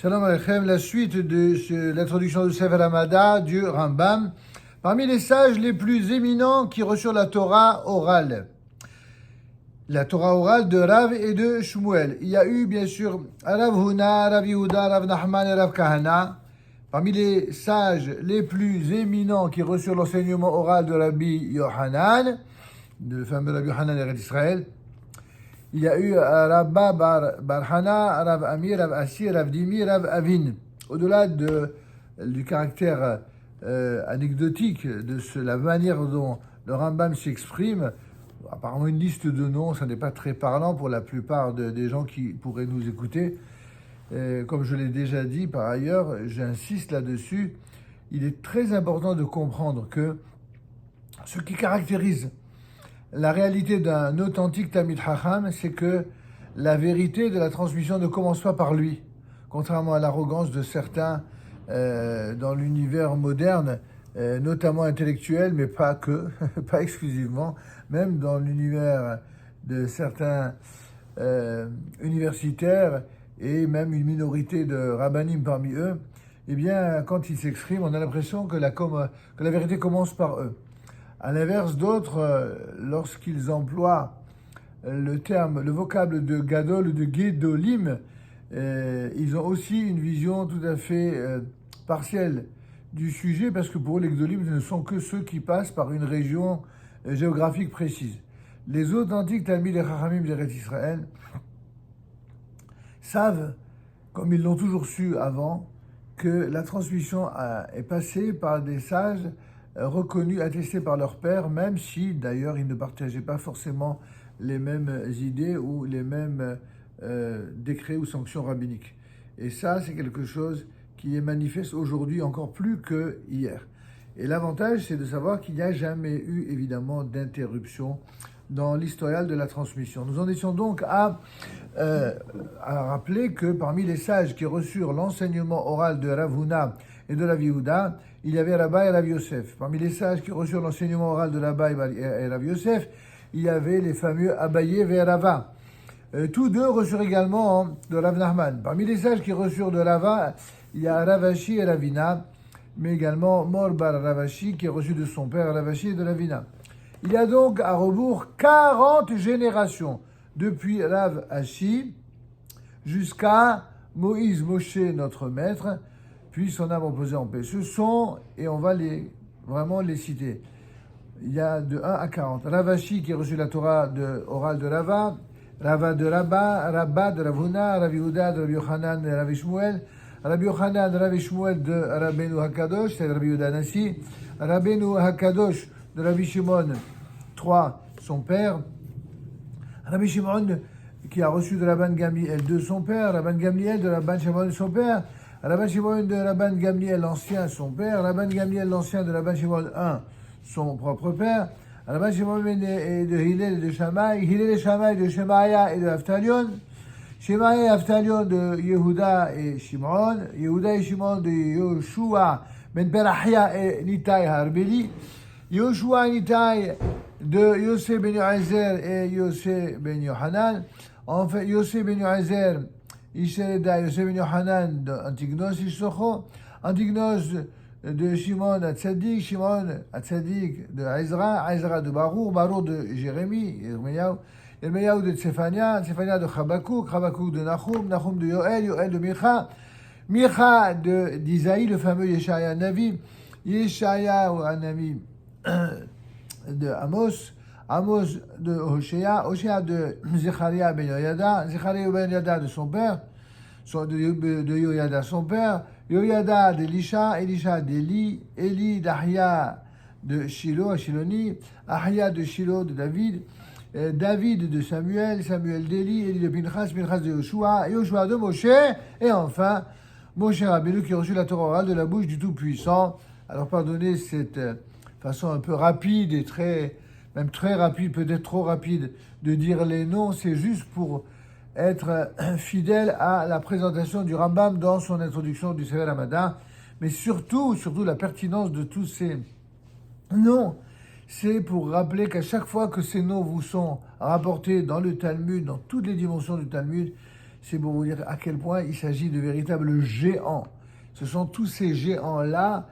Shalom Aleichem, la suite de l'introduction du Sefer Hamada du Rambam. Parmi les sages les plus éminents qui reçurent la Torah orale. La Torah orale de Rav et de Shmuel. Il y a eu bien sûr Rav Huna, Rav Yehuda, Rav Nachman et Rav Kahana. Parmi les sages les plus éminents qui reçurent l'enseignement oral de Rabbi Yohanan, le fameux Rabbi Yohanan d'Eretz Israël, il y a eu Rabba Bar Hana, Rav Amir, Rav Assi, Rav Dimi, Rav Avin. Au-delà du caractère anecdotique de la manière dont le Rambam s'exprime, apparemment une liste de noms, ça n'est pas très parlant pour la plupart des gens qui pourraient nous écouter. Comme je l'ai déjà dit par ailleurs, j'insiste là-dessus, il est très important de comprendre que ce qui caractérise la réalité d'un authentique Talmid Chacham, c'est que la vérité de la transmission ne commence pas par lui, contrairement à l'arrogance de certains dans l'univers moderne, notamment intellectuel, mais pas que, pas exclusivement, même dans l'univers de certains universitaires et même une minorité de rabbanim parmi eux. Eh bien, quand ils s'expriment, on a l'impression que la vérité commence par eux. À l'inverse d'autres, lorsqu'ils emploient le vocable de Gadol ou de Gedolim, ils ont aussi une vision tout à fait partielle du sujet, parce que pour eux, les Gedolim ne sont que ceux qui passent par une région géographique précise. Les authentiques Talmid et Chachamim d'Eretz Israël savent, comme ils l'ont toujours su avant, que la transmission est passée par des sages reconnus, attestés par leur père, même si d'ailleurs ils ne partageaient pas forcément les mêmes idées ou les mêmes décrets ou sanctions rabbiniques. Et ça, c'est quelque chose qui est manifeste aujourd'hui encore plus que hier. Et l'avantage, c'est de savoir qu'il n'y a jamais eu évidemment d'interruption dans l'historial de la transmission. Nous en étions donc à rappeler que parmi les sages qui reçurent l'enseignement oral de Rav Huna et de Rav Yehuda, il y avait Rabba et Rav Yosef. Parmi les sages qui reçurent l'enseignement oral de Rabba et Rav Yosef, il y avait les fameux Abaye et Rava. Tous deux reçurent également de Rav Nachman. Parmi les sages qui reçurent de Rava, il y a Ravashi et Ravina, mais également Mor bar Ravashi qui est reçu de son père Ravashi et de Ravina. Il y a donc à rebours 40 générations, depuis Rav Ashi jusqu'à Moïse Moshe, notre maître, puis son âme reposée en paix. Ce sont, et on va vraiment les citer, il y a de 1 à 40. Rav Ashi qui a reçu la Torah orale de Rava, Rava de Rabba, Rabba de Rav Huna, Rav Yehuda de Rabbi Yochanan et Rav Shmuel, Rabbi Yochanan de Rav Shmuel de Rabbeinu HaKadosh, c'est Rabbi Yehuda Nassi, Rabbeinu HaKadosh de Rabbi Shimon, 3, son père, Rabbi Shimon qui a reçu de Rabban Gamliel de son père, Rabban Gamliel de Rabban Shimon son père, Rabban Shimon de Rabban Gamliel l'ancien son père, Rabban Gamliel l'ancien de Rabban Shimon 1 son propre père, Rabban Shimon de Hillel et de Shammai, Hillel et Shammai de Shemaya et de Aftalion, Shemaya et Aftalion de Yehuda et Shimon, Yehuda et Shimon de Yoshua ben Berachia et Nitai Harbeli, Yoshua et Nitai de Yosef ben Yoazer et Yosef ben Yohanan. En fait, Yosef ben Yoazer, Ishereda, Yosef ben Yohanan de Antignos Issocho, Antignos de Shimon Atzadik, Shimon Atzadik de Ezra, Ezra de Baruch, Baruch de Jérémie, Yirmiyahu de Tsefania, Tsefania de Chabakouk, Chabakouk de Nahum, Nahum de Yoel, Yoel de Micha, Micha d'Isaïe, le fameux Yeshaya Navi, Yeshaya ou Anavi de Amos, Amos de Hoshea, Hoshea de Zecharia ben Yoyada, Zecharia ben Yoyada de son père, de Yoyada son père, Yoyada d'Elisha, Elisha d'Eli, Eli d'Ahia de Shilo, Shiloni, Ahia de Shilo de David, David de Samuel, Samuel d'Eli, Eli de Pinchas, Pinchas de Yoshua, Yoshua de Moshe, et enfin Moshe Rabbeinu qui a reçu la Torah orale de la bouche du Tout-Puissant. Alors pardonnez cette façon un peu rapide et même très rapide, peut-être trop rapide, de dire les noms, c'est juste pour être fidèle à la présentation du Rambam dans son introduction du Sefer Hamada, mais surtout la pertinence de tous ces noms, c'est pour rappeler qu'à chaque fois que ces noms vous sont rapportés dans le Talmud, dans toutes les dimensions du Talmud, c'est pour vous dire à quel point il s'agit de véritables géants. Ce sont tous ces géants-là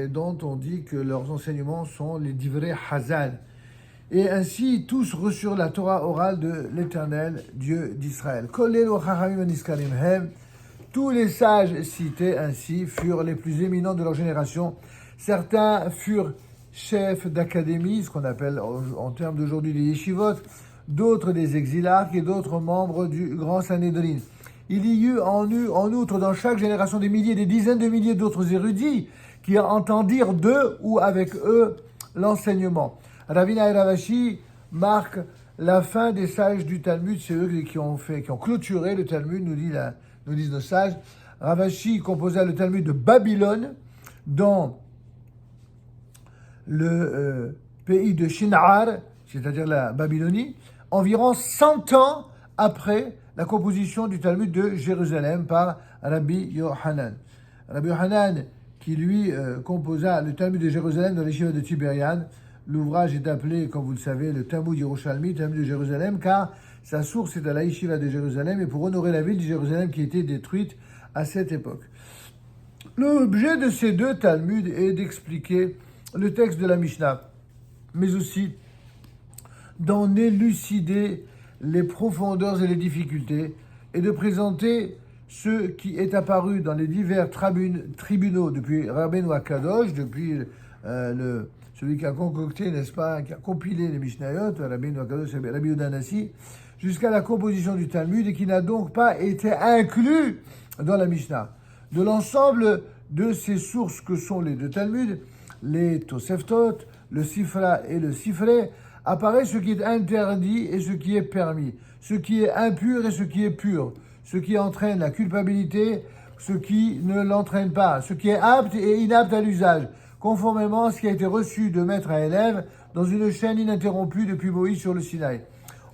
dont on dit que leurs enseignements sont les divrei Hazal. Et ainsi, tous reçurent la Torah orale de l'Éternel, Dieu d'Israël. Tous les sages cités ainsi furent les plus éminents de leur génération. Certains furent chefs d'académie, ce qu'on appelle en termes d'aujourd'hui les yeshivot, d'autres des exilarques et d'autres membres du grand Sanhédrin. Il y eut en outre dans chaque génération des milliers, des dizaines de milliers d'autres érudits qui entendirent d'eux ou avec eux l'enseignement. Ravina et Ravashi marquent la fin des sages du Talmud, c'est eux qui ont clôturé le Talmud, nous disent nos sages. Ravashi composa le Talmud de Babylone, dans le pays de Shinar, c'est-à-dire la Babylonie, environ 100 ans après la composition du Talmud de Jérusalem par Rabbi Yohanan. Rabbi Yohanan, qui lui composa le Talmud de Jérusalem dans les Yeshiva de Tibériade. L'ouvrage est appelé, comme vous le savez, le Talmud Yerushalmi, Talmud de Jérusalem, car sa source est à la Yeshiva de Jérusalem et pour honorer la ville de Jérusalem qui était détruite à cette époque. L'objet de ces deux Talmuds est d'expliquer le texte de la Mishnah, mais aussi d'en élucider les profondeurs et les difficultés et de présenter ce qui est apparu dans les divers tribunaux depuis Rabbeinu Akadosh, depuis celui qui a concocté, n'est-ce pas, qui a compilé les Mishnayot, Rabbeinu Akadosh, Rabbi Yehuda Hanassi, jusqu'à la composition du Talmud et qui n'a donc pas été inclus dans la Mishnah. De l'ensemble de ces sources que sont les deux Talmuds, les Toseftot, le Sifra et le Sifré, apparaît ce qui est interdit et ce qui est permis, ce qui est impur et ce qui est pur, ce qui entraîne la culpabilité, ce qui ne l'entraîne pas, ce qui est apte et inapte à l'usage, conformément à ce qui a été reçu de maître à élève dans une chaîne ininterrompue depuis Moïse sur le Sinaï.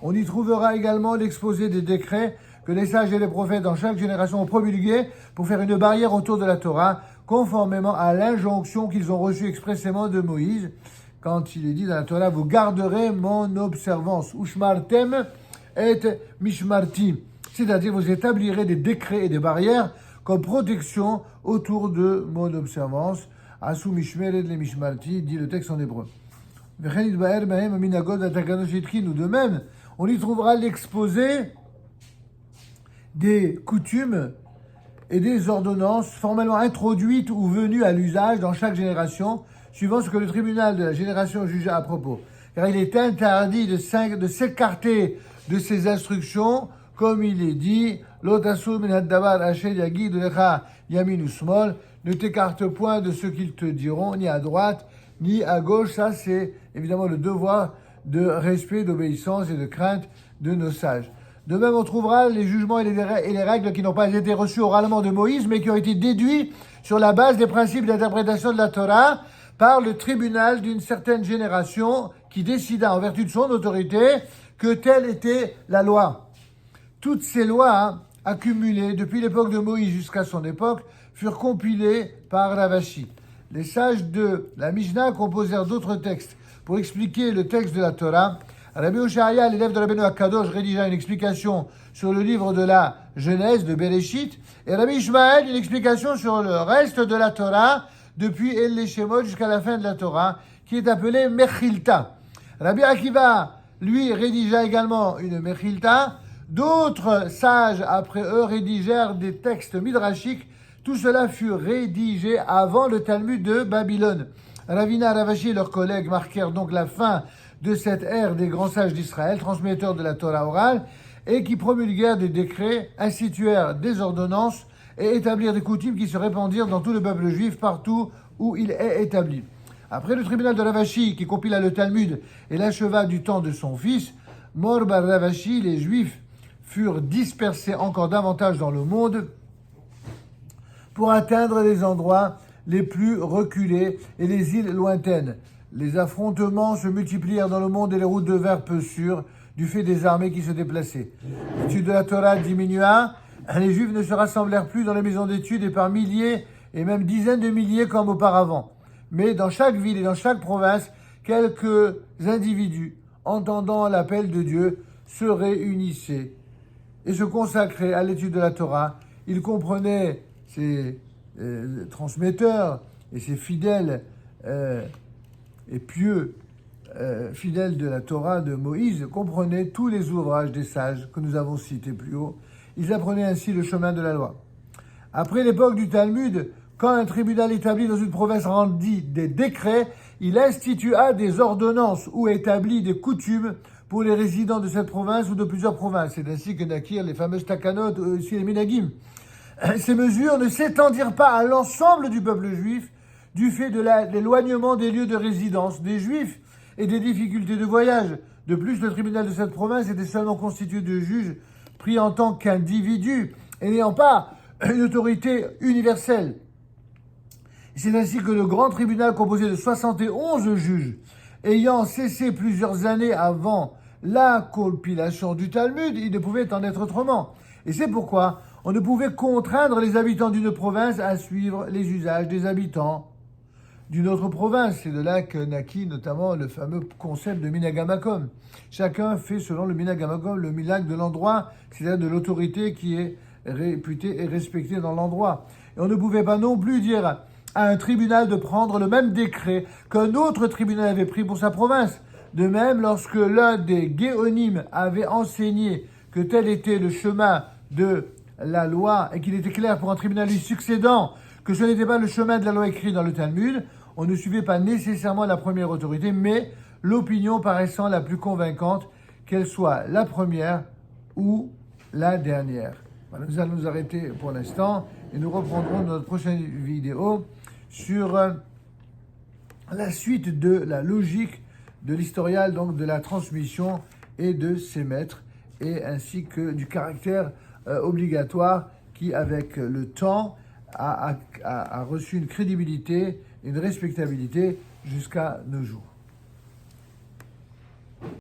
On y trouvera également l'exposé des décrets que les sages et les prophètes dans chaque génération ont promulgués pour faire une barrière autour de la Torah, conformément à l'injonction qu'ils ont reçue expressément de Moïse, quand il est dit dans la Torah, vous garderez mon observance, ushmartem et mishmarti, c'est-à-dire vous établirez des décrets et des barrières comme protection autour de mon observance, asu mishmeret le mishmarti, dit le texte en hébreu. De même, on y trouvera l'exposé des coutumes et des ordonnances formellement introduites ou venues à l'usage dans chaque génération, suivant ce que le tribunal de la génération jugea à propos. Car il est interdit de s'écarter de ces instructions, comme il est dit, Lotasu min haddavar asher yagidu lecha yamin usmol, ne t'écarte point de ce qu'ils te diront, ni à droite, ni à gauche. Ça, c'est évidemment le devoir de respect, d'obéissance et de crainte de nos sages. De même, on trouvera les jugements et les règles qui n'ont pas été reçus oralement de Moïse, mais qui ont été déduits sur la base des principes d'interprétation de la Torah par le tribunal d'une certaine génération qui décida, en vertu de son autorité, que telle était la loi. Toutes ces lois accumulées depuis l'époque de Moïse jusqu'à son époque furent compilées par Ravashi. Les sages de la Mishnah composèrent d'autres textes pour expliquer le texte de la Torah. Rabbi Oshaya, l'élève de Rabbeinu Akadosh, rédigea une explication sur le livre de la Genèse de Bereshit, et Rabbi Ishmael une explication sur le reste de la Torah, depuis El Shemot jusqu'à la fin de la Torah, qui est appelée Mechilta. Rabbi Akiva, lui, rédigea également une Mechilta. D'autres sages, après eux, rédigèrent des textes midrashiques. Tout cela fut rédigé avant le Talmud de Babylone. Ravina, Ravashi et leurs collègues marquèrent donc la fin de cette ère des grands sages d'Israël, transmetteurs de la Torah orale, et qui promulguèrent des décrets, instituèrent des ordonnances et établirent des coutumes qui se répandirent dans tout le peuple juif partout où il est établi. Après le tribunal de Ravashi, qui compila le Talmud et l'acheva du temps de son fils, mort bar Ravashi, les Juifs furent dispersés encore davantage dans le monde pour atteindre les endroits les plus reculés et les îles lointaines. Les affrontements se multiplièrent dans le monde et les routes devinrent peu sûres du fait des armées qui se déplaçaient. L'étude de la Torah diminua, les Juifs ne se rassemblèrent plus dans les maisons d'études et par milliers et même dizaines de milliers comme auparavant. Mais dans chaque ville et dans chaque province, quelques individus, entendant l'appel de Dieu, se réunissaient. et se consacraient à l'étude de la Torah. Il comprenait ses transmetteurs et ses fidèles et pieux fidèles de la Torah de Moïse comprenaient tous les ouvrages des sages que nous avons cités plus haut. Ils apprenaient ainsi le chemin de la loi. Après l'époque du Talmud, quand un tribunal établi dans une province rendit des décrets, il institua des ordonnances ou établit des coutumes pour les résidents de cette province ou de plusieurs provinces. C'est ainsi que naquirent les fameuses takanot, aussi les minagim. Ces mesures ne s'étendirent pas à l'ensemble du peuple juif du fait de l'éloignement des lieux de résidence des juifs et des difficultés de voyage. De plus, le tribunal de cette province était seulement constitué de juges pris en tant qu'individus et n'ayant pas une autorité universelle. C'est ainsi que le grand tribunal composé de 71 juges, ayant cessé plusieurs années avant la compilation du Talmud, il ne pouvait en être autrement. Et c'est pourquoi on ne pouvait contraindre les habitants d'une province à suivre les usages des habitants d'une autre province. C'est de là que naquit notamment le fameux concept de minagamakom. Chacun fait selon le minagamakom, le minag de l'endroit, c'est-à-dire de l'autorité qui est réputée et respectée dans l'endroit. Et on ne pouvait pas non plus dire à un tribunal de prendre le même décret qu'un autre tribunal avait pris pour sa province. De même, lorsque l'un des Géonim avait enseigné que tel était le chemin de la loi et qu'il était clair pour un tribunal lui succédant que ce n'était pas le chemin de la loi écrit dans le Talmud, on ne suivait pas nécessairement la première autorité, mais l'opinion paraissant la plus convaincante, qu'elle soit la première ou la dernière. Voilà, nous allons nous arrêter pour l'instant et nous reprendrons dans notre prochaine vidéo sur la suite de la logique de l'historial, donc de la transmission et de ses maîtres, et ainsi que du caractère obligatoire qui, avec le temps, a reçu une crédibilité, une respectabilité jusqu'à nos jours.